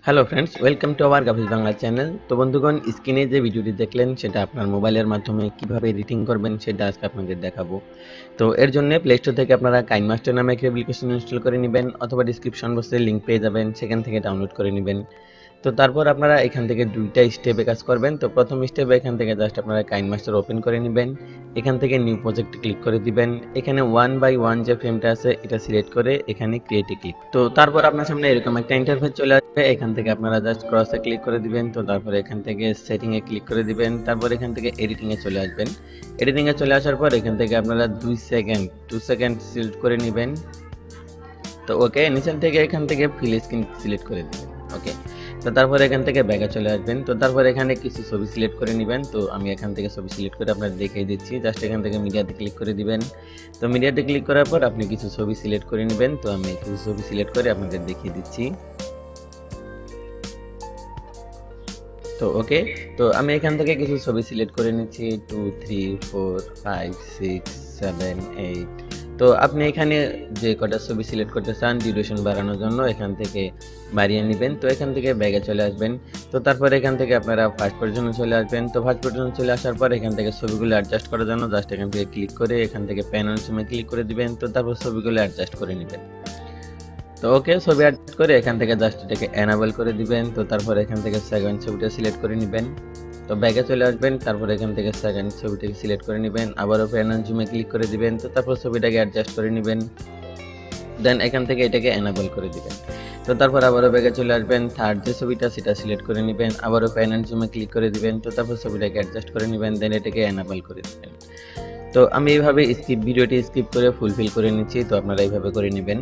Hello friends, welcome to our graphics Bangla channel. তো বন্ধুগণ, স্ক্রিনে যে ভিডিওটি দেখলেন সেটা আপনার মোবাইলের মাধ্যমে কিভাবে এডিটিং করবেন সেটা আজকে আপনাদের দেখাবো। তো এর জন্য প্লে স্টোর থেকে আপনারা কাইনমাস্টার নামে একটা অ্যাপ্লিকেশন ইনস্টল করে নেবেন, অথবা ডিসক্রিপশন বক্সে লিঙ্ক পেয়ে যাবেন, সেখান থেকে ডাউনলোড করে নেবেন। তো তারপর আপনারা এখান থেকে দুইটা স্টেপে কাজ করবেন। তো প্রথম স্টেপে এখান থেকে জাস্ট আপনারা কাইনমাস্টার ওপেন করে নেবেন, এখান থেকে নিউ প্রজেক্টে ক্লিক করে দিবেন। এখানে 1 by 1 যে ফ্রেমটা আছে এটা সিলেক্ট করে এখানে ক্রিয়েটে ক্লিক। তো তারপর আপনার সামনে এরকম একটা ইন্টারফেস চলে আসবে। এখান থেকে আপনারা জাস্ট ক্রসে ক্লিক করে দিবেন। তো তারপর এখান থেকে সেটিং এ ক্লিক করে দিবেন। তারপর এখান থেকে এডিটিং এ চলে আসবেন। এডিটিং এ চলে আসার পর এখান থেকে আপনারা 2 সেকেন্ড সিলেক্ট করে নেবেন। তো ওকে, নিচের থেকে এখান থেকে ফিল স্ক্রিন সিলেক্ট করে দিবেন। ওকে, তো তারপর এখান থেকে ব্যাকে চলে আসবেন। তো তারপর এখানে কিছু ছবি সিলেক্ট করে নেবেন। তো আমি এখান থেকে ছবি সিলেক্ট করে আপনাদের দেখিয়ে দিচ্ছি। জাস্ট এখান থেকে মিডিয়াতে ক্লিক করে দিবেন। তো মিডিয়াতে ক্লিক করার পর আপনি কিছু ছবি সিলেক্ট করে নেবেন। তো আমি কিছু ছবি সিলেক্ট করে আপনাদের দেখিয়ে দিচ্ছি। তো ওকে, তো আমি এখান থেকে কিছু ছবি সিলেক্ট করে নিচ্ছি, 2 3 4 5 6 7 8। তো আপনি এখানে যে কটা ছবি সিলেক্ট করতে চান ডিউরেশন বাড়ানোর জন্য এখান থেকে বাড়িয়ে নেবেন। তো এখান থেকে ব্যাগে চলে আসবেন। তো তারপর এখান থেকে আপনারা ফার্স্ট পর্যন্ত চলে আসবেন। তো ফার্স্ট পর্যন্ত চলে আসার পর এখান থেকে ছবিগুলো অ্যাডজাস্ট করার জন্য জাস্ট এখান থেকে ক্লিক করে এখান থেকে প্যান অন সিমে ক্লিক করে দিবেন। তো তারপর ছবিগুলো অ্যাডজাস্ট করে নেবেন। তো ওকে, ছবি অ্যাড করে এখান থেকে জাস্ট এটাকে এনাবল করে দিবেন। তো তারপর এখান থেকে সেকেন্ড ছবিটা সিলেক্ট করে নেবেন। তো ব্যাকে চলে আসবেন। তারপর এখান থেকে সেকেন্ড ছবিটাকে সিলেক্ট করে নেবেন, আবারও প্যান অন জুমে ক্লিক করে দিবেন। তো তারপর ছবিটাকে অ্যাডজাস্ট করে নেবেন, দেন এখান থেকে এটাকে এনাবল করে দিবেন। তো তারপর আবারও ব্যাকে চলে আসবেন, থার্ড যে ছবিটা সেটা সিলেক্ট করে নেবেন, আবারও প্যান অন জুমে ক্লিক করে দিবেন। তো তারপর ছবিটাকে অ্যাডজাস্ট করে নেবেন, দেন এটাকে এনাবল করে দিবেন। তো আমি এইভাবে ভিডিওটি স্কিপ করে ফুলফিল করে নিচ্ছি। তো আপনারা এইভাবে করে নেবেন।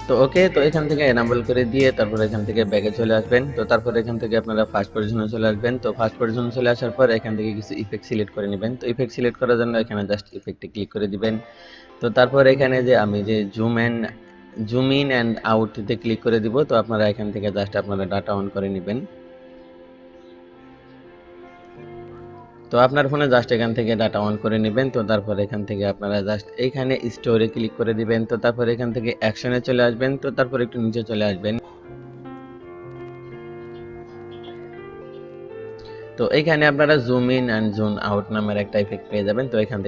তো ওকে, তো এখান থেকে এনাবল করে দিয়ে তারপর এখান থেকে ব্যাকে চলে আসবেন। তো তারপর এখান থেকে আপনারা ফার্স্ট পজিশনে চলে আসবেন। তো ফার্স্ট পজিশনে চলে আসার পর এখান থেকে কিছু ইফেক্ট সিলেক্ট করে নেবেন। তো ইফেক্ট সিলেক্ট করার জন্য এখানে জাস্ট ইফেক্টে ক্লিক করে দিবেন। তো তারপর এখানে যে আমি যে জুম ইন অ্যান্ড আউট তে ক্লিক করে দিব। তো আপনারা এখান থেকে জাস্ট আপনারা ডাটা অন করে নেবেন। তো আপনার ফোনে জাস্ট এখান থেকে ডাটা অন করে নেবেন। তো তারপর এখান থেকে আপনারা জাস্ট এইখানে স্টোরে ক্লিক করে দিবেন। তো তারপর এখান থেকে অ্যাকশনে চলে আসবেন। তো তারপর একটু নিচে চলে আসবেন। তো এইখানে আপনারা zoom in and zoom out নামের একটা ইফেক্ট পেয়ে যাবেন। তো এখান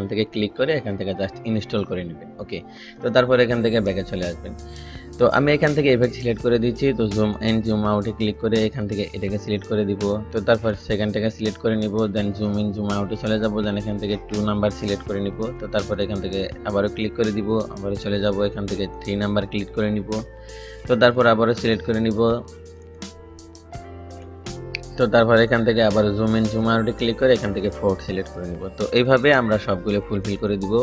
থেকে ক্লিক করে এখান থেকে জাস্ট ইনস্টল করে নেবেন। ওকে, তো তারপর এখান থেকে ব্যাকে চলে আসবেন। তো আমি এখান থেকে ইফেক্ট সিলেক্ট করে দিচ্ছি। তো জুম ইন জুম আউটে ক্লিক করে এখান থেকে এটাকে সিলেক্ট করে দিব। তো তারপর সেকেন্ডটাকে সিলেক্ট করে নিব, দেন জুম ইন জুম আউটে চলে যাব, দেন এখান থেকে 2 নাম্বার সিলেক্ট করে নিব। তো তারপর এখান থেকে আবারও ক্লিক করে দিব, আবারও চলে যাব, এখান থেকে 3 নাম্বার ক্লিক করে নিব। তো তারপর আবারও সিলেক্ট করে নিব। তো তারপর এখান থেকে আবার জুম ইন জুম আউটে ক্লিক করে এখান থেকে 4 সিলেক্ট করে নিব। তো এইভাবে আমরা সবগুলো ফুলফিল করে দিব।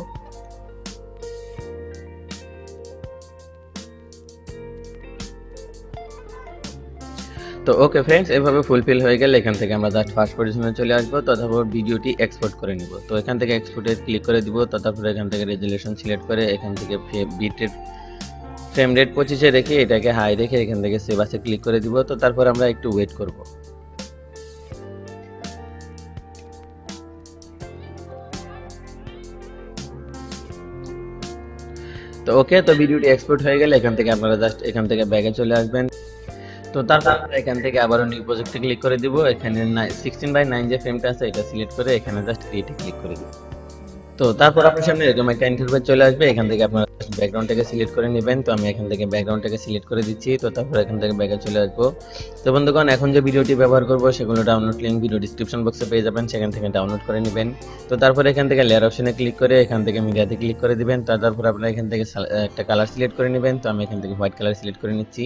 তো ওকে ফ্রেন্ডস, এভাবে ফুলফিল হয়ে গেলে এখান থেকে আমরা জাস্ট ফার্স্ট পজিশনে চলে আসবো। তো তারপর ভিডিওটি এক্সপোর্ট করে নিব। তো এখান থেকে এক্সপোর্টে ক্লিক করে দিব। তো তারপর এখান থেকে রেজুলেশন সিলেক্ট করে এখান থেকে বিট ফ্রেম রেট 25 এ রেখে এটাকে হাই রেখে এখান থেকে সেভ আসে ক্লিক করে দিব। তো তারপর আমরা একটু ওয়েট করব। তো ওকে, তো ভিডিওটি এক্সপোর্ট হয়ে গেলে এখান থেকে আপনারা জাস্ট এখান থেকে ব্যাগে চলে আসবেন। তো তারপর আমরা এখান থেকে আবারও নিউ প্রজেক্টে ক্লিক করে দিব। এখানে 16:9 যে ফ্রেমটা আছে এটা সিলেক্ট করে এখানে জাস্ট ক্রিয়েটে ক্লিক করে দিব। তো তারপর আপনার সামনে এরকম একটা ইন্টারফেস চলে আসবে। এখান থেকে আপনারা ব্যাকগ্রাউন্ডটাকে সিলেক্ট করে নেবেন। তো আমি এখান থেকে ব্যাকগ্রাউন্ডটাকে সিলেক্ট করে দিচ্ছি। তো তারপর এখান থেকে ব্যাকে চলে আসবো। তো বন্ধুগণ, এখন যে ভিডিওটি ব্যবহার করব সেগুলো ডাউনলোড লিংক ভিডিও ডেসক্রিপশন বক্সে পেয়ে যাবেন, সেখান থেকে ডাউনলোড করে নেবেন। তো তারপর এখান থেকে লেয়ার অপশনে ক্লিক করে এখান থেকে মিডিয়াতে ক্লিক করে দিবেন। তারপর আপনারা এখান থেকে একটা কালার সিলেক্ট করে নেবেন। তো আমি এখান থেকে হোয়াইট কালার সিলেক্ট করে নিচ্ছি।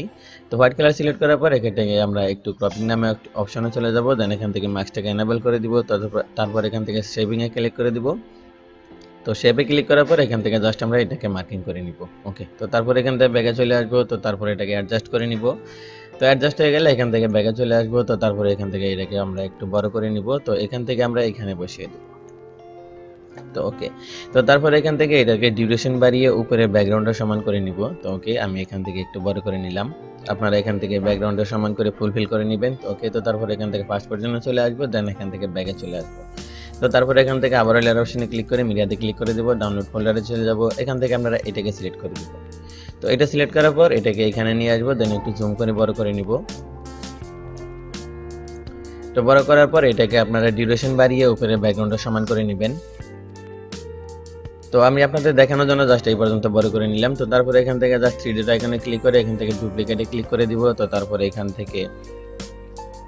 তো হোয়াইট কালার সিলেক্ট করার পর এখান থেকে আমরা একটু ক্রপিং নামে অপশনে চলে যাব, দেন এখান থেকে মাস্কটাকে এনেবল করে দিব। তারপর এখান থেকে শেপিং এ ক্লিক করে দিব। তো শেপে ক্লিক করার পর এখান থেকে জাস্ট আমরা এটাকে মার্কিং করে নিব। ওকে, তো তারপর এখান থেকে ব্যাগে চলে আসবো। তো তারপর এটাকে অ্যাডজাস্ট করে নিব। তো অ্যাডজাস্ট হয়ে গেলে এখান থেকে ব্যাগে চলে আসবো। তো তারপরে এখান থেকে এটাকে আমরা একটু বড় করে নিব। তো এখান থেকে আমরা এখানে বসিয়ে দেব। তো ওকে, তো তারপর এখান থেকে এটাকে ডিউরেশন বাড়িয়ে উপরে ব্যাকগ্রাউন্ডটা সমান করে নিব। তো ওকে, আমি এখান থেকে একটু বড় করে নিলাম। আপনারা এখান থেকে ব্যাকগ্রাউন্ডটা সমান করে ফুলফিল করে নেবেন। তো ওকে, তো তারপর এখান থেকে ফার্স্ট পর্যন্ত চলে আসবো, দেন এখান থেকে ব্যাগে চলে আসবো। তো তারপর এখান থেকে আবার লেয়ার অপশনে ক্লিক করে মিডিয়াতে ক্লিক করে দেব, ডাউনলোড ফোল্ডারে চলে যাব। এখান থেকে আপনারা এটাকে সিলেক্ট করে দেব। তো এটা সিলেক্ট করার পর এটাকে এখানে নিয়ে আসবো, দেন একটু জুম করে বড় করে নিব। তো বড় করার পর এটাকে আপনারা ডিউরেশন বাড়িয়ে উপরে ব্যাকগ্রাউন্ডটা সমান করে নেবেন। তো আমি আপনাদের দেখানোর জন্য জাস্ট এই পর্যন্ত বড় করে নিলাম। তো তারপরে এখান থেকে জাস্ট 3D আইকনে ক্লিক করে এখান থেকে ডুপ্লিকেটে ক্লিক করে দিব। তো তারপরে এখান থেকে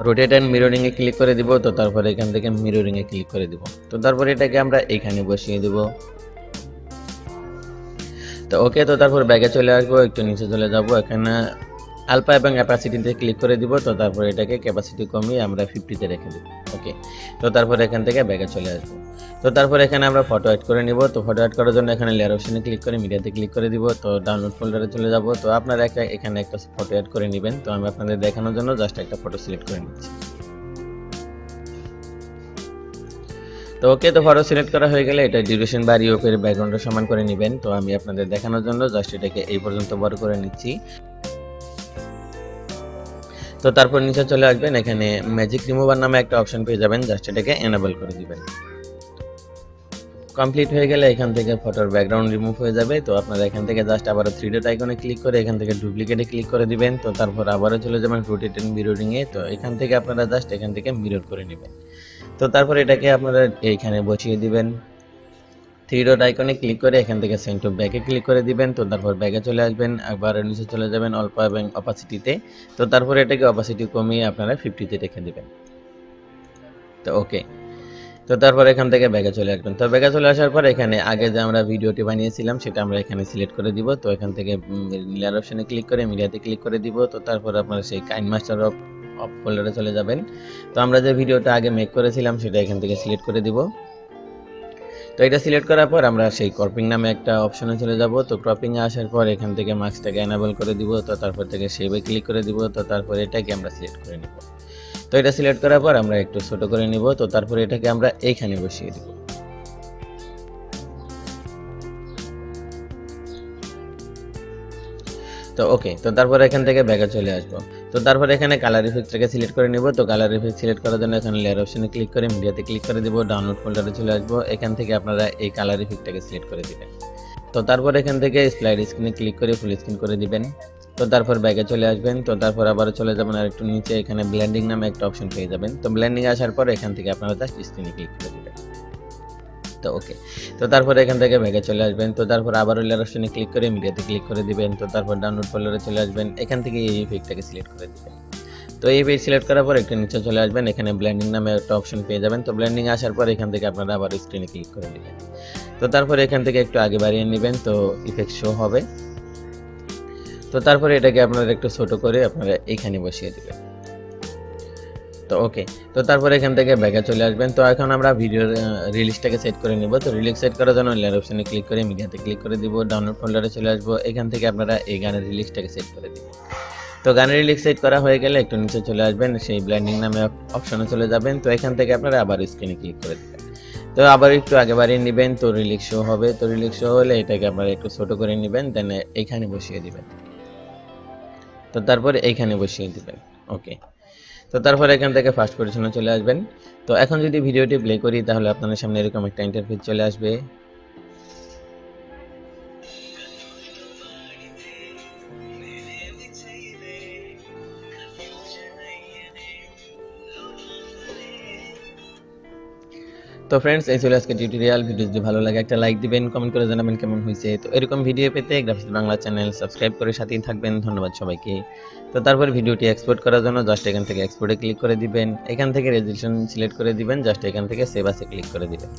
রোটেট এন্ড মিররিং এ ক্লিক করে দিব। তো তারপরে এখান থেকে মিররিং এ ক্লিক করে দিব। তো তারপরে এটাকে আমরা এখানে বসিয়ে দিব। তো ওকে, তো তারপর ব্যাগে চলে আসবো, একটু নিচে চলে যাব, এখানে আলফা এবং অ্যাপাসিটিতে ক্লিক করে দিব। তো তারপর এটাকে ক্যাপাসিটি কমিয়ে আমরা 50 তে রেখে দেব। ওকে, তো তারপর এখান থেকে ব্যাগে চলে আসবো। তো তারপর এখানে আমরা ফটো অ্যাড করে নিব। তো ফটো অ্যাড করার জন্য এখানে লেয়ার অপশনে ক্লিক করে মিডিয়াতে ক্লিক করে দিব। তো ডাউনলোড ফোল্ডারে চলে যাব। তো আপনারা এখানে একটা ফটো অ্যাড করে নেবেন। তো আমি আপনাদের দেখানোর জন্য জাস্ট একটা ফটো সিলেক্ট করে নিচ্ছি। তো ওকে, তো ফটো সিলেক্ট করা হয়ে গেলে এটা ডিউরেশন বাড়িয়ে উপরে ব্যাকগ্রাউন্ডটা সমান করে নেবেন। তো আমি আপনাদের দেখানোর জন্য জাস্ট এটাকে এই পর্যন্ত বড় করে নিচ্ছি। তো তারপর নিচে চলে আসবেন, এখানে ম্যাজিক রিমুভার নামে একটা অপশন পেয়ে যাবেন, জাস্ট এটাকে এনেবল করে দিবেন। কমপ্লিট হয়ে গেলে এখান থেকে ফটোর ব্যাকগ্রাউন্ড রিমুভ হয়ে যাবে। তো আপনারা এখান থেকে জাস্ট আবারও 3 ডট আইকনে ক্লিক করে এখান থেকে ডুপ্লিকেটে ক্লিক করে দিবেন। তো তারপর আবারও চলে যাবেন রোটেট এন্ড মিররিং এ। তো এখান থেকে আপনারা জাস্ট এখান থেকে মিরর করে নেবেন। তো তারপর এটাকে আপনারা এইখানে বসিয়ে দিবেন। 3 ডট আইকনে ক্লিক করে এখান থেকে সেন্ড টু ব্যাকে ক্লিক করে দিবেন। তো তারপর ব্যাকে চলে আসবেন, আবার নিচে চলে যাবেন অল্প এবং অপাসিটিতে। তো তারপর এটাকে অপাসিটি কমিয়ে আপনারা 50 তে রেখে দিবেন। তো ওকে, তো তারপর এখান থেকে ব্যাগে চলে আসবেন। তো ব্যাগে চলে আসার পর এখানে আগে যে আমরা ভিডিওটি বানিয়েছিলাম সেটা আমরা এখানে সিলেক্ট করে দিব। তো এখান থেকে লেয়ার অপশনে ক্লিক করে মিডিয়াতে ক্লিক করে দিব। তো তারপর আপনারা সেই কাইনমাস্টার অফ ফোল্ডারে চলে যাবেন। তো আমরা যে ভিডিওটা আগে মেক করেছিলাম সেটা এখান থেকে সিলেক্ট করে দিব। তো এটা সিলেক্ট করার পর আমরা সেই ক্রপিং নামে একটা অপশনে চলে যাব। তো ক্রপিং এ আসার পর এখান থেকে মাস্কটাকে এনেবল করে দিব। তো তারপর থেকে সেভে ক্লিক করে দিব। তো তারপর এটাকে আমরা সিলেক্ট করে নিব। তো এটা সিলেক্ট করার পর আমরা একটু ছোট করে নিব। তো তারপর এটাকে আমরা এইখানে বসিয়ে দিব। তো ওকে, তো তারপর এখান থেকে ব্যাকে চলে আসবো। তো তারপর এখানে কালার ইফেক্টটাকে সিলেক্ট করে নিব। তো কালার ইফেক্ট সিলেক্ট করার জন্য এখানে লেয়ার অপশনে ক্লিক করে মিডিয়াতে ক্লিক করে দিব, ডাউনলোড ফোল্ডারে চলে আসবো। এখান থেকে আপনারা এই কালার ইফেক্টটাকে সিলেক্ট করে দিবেন। তো তারপর এখান থেকে স্লাইড স্ক্রিনে ক্লিক করে ফুল স্ক্রিন করে দিবেন। তো তারপর ব্যাকে চলে আসবেন। তো তারপর আবারও চলে যাবেন আর একটু নিচে, এখানে ব্লেন্ডিং নামে একটা অপশন পেয়ে যাবেন। তো ব্লেন্ডিং আসার পর এখান থেকে আপনারা জাস্ট স্ক্রিনে ক্লিক করে দিবেন। তো ওকে, তো তারপর এখান থেকে ব্যাকে চলে আসবেন। তো তারপর আবারও লেয়ার অপশনে ক্লিক করে মিডিয়াতে ক্লিক করে দিবেন। তো তারপর ডাউনলোড ফোল্ডারে চলে আসবেন, এখান থেকে এই ইফেক্টটাকে সিলেক্ট করে দিবেন। তো এই পেজ সিলেক্ট করার পর একটু নিচে চলে আসবেন, এখানে ব্লেন্ডিং নামে একটা অপশন পেয়ে যাবেন। তো ব্লেন্ডিং আসার পর এখান থেকে আপনারা আবার স্ক্রিনে ক্লিক করে দিবেন। তো তারপর এখান থেকে একটু আগে বাড়িয়ে নেবেন, তো ইফেক্ট শো হবে। তো তারপরে এটাকে আপনারা একটু ছোট করে আপনারা এইখানে বসিয়ে দিবেন। তো ওকে, তো তারপরে এখান থেকে ব্যাকে চলে আসবেন। তো এখন আমরা ভিডিওর রিলিজটাকে সেট করে নিব। তো রিলিজ সেট করার জন্য লেয়ার অপশনে ক্লিক করে মিডিয়াতে ক্লিক করে দিব, ডাউনলোড ফোল্ডারে চলে আসবো। এখান থেকে আপনারা এই গানের রিলিজটাকে সেট করে দিবেন। তো গানের রিলিজ সেট করা হয়ে গেলে একটু নিচে চলে আসবেন, সেই ব্লেন্ডিং নামে অপশনে চলে যাবেন। তো এখান থেকে আপনারা আবার স্ক্রিনে ক্লিক করে দিবেন। তো আবার একটু আগে বাড়িয়ে নেবেন, তো রিলিজ শো হবে। তো রিলিজ শো হলে এটাকে আপনারা একটু ছোট করে নেবেন, দেন এইখানে বসিয়ে দিবেন। তো তারপরে এইখানে বসিয়ে দিবেন। ওকে, তো তারপর এখান থেকে ফার্স্ট পজিশনে চলে আসবেন। তো এখন যদি ভিডিওটি প্লে করি তাহলে আপনাদের সামনে এরকম একটা ইন্টারফেস চলে আসবে। তো ফ্রেন্ডস, এই ছিল আজকে টিউটোরিয়াল। ভিডিও যদি ভালো লাগে একটা লাইক দিবেন, কমেন্ট করে জানাবেন কেমন হয়েছে। তো এরকম ভিডিও পেতে গ্রাফিক্স বাংলা চ্যানেল সাবস্ক্রাইব করে সাথেই থাকবেন। ধন্যবাদ সবাইকে। তো তারপর ভিডিওটি এক্সপোর্ট করার জন্য জাস্ট এখান থেকে এক্সপোর্টে ক্লিক করে দিবেন। এখান থেকে রেজলিউশন সিলেক্ট করে দিবেন, জাস্ট এখান থেকে সেভ আসে ক্লিক করে দিবেন।